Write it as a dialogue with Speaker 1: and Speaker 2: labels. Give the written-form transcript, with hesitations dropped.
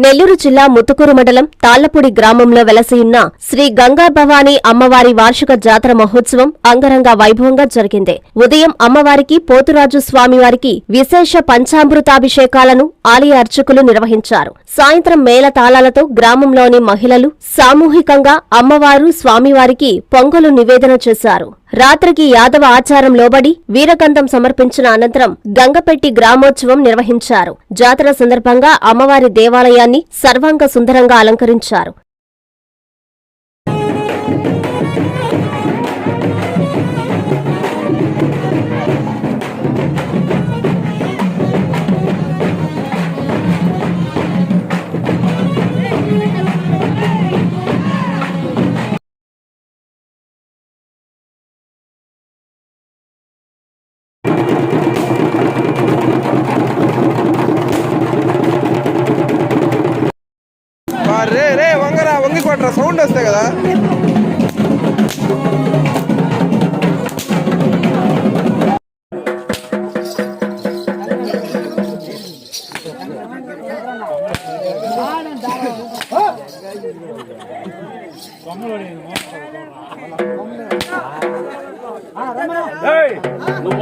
Speaker 1: నెల్లూరు జిల్లా ముతుకూరు మండలం తాళ్లపూడి గ్రామంలో వెలసియున్న శ్రీ గంగా భవానీ అమ్మవారి వార్షిక జాతర మహోత్సవం అంగరంగ వైభవంగా జరిగింది. ఉదయం అమ్మవారికి పోతురాజు స్వామివారికి విశేష పంచామృతాభిషేకాలను ఆలయ అర్చకులు నిర్వహించారు. సాయంత్రం మేళతాళాలతో గ్రామంలోని మహిళలు సామూహికంగా అమ్మవారు స్వామివారికి పొంగలు నివేదన చేశారు. రాత్రికి యాదవ ఆచారం లోబడి వీరగంధం సమర్పించిన అనంతరం గంగపెట్టి గ్రామోత్సవం నిర్వహించారు. జాతర సందర్భంగా అమ్మవారి దేవాలయాన్ని సర్వాంగ సుందరంగా అలంకరించారు.
Speaker 2: రే వంగరా వంగి కొట్టరా సౌండ్ వస్తాయి కదా. నువ్వు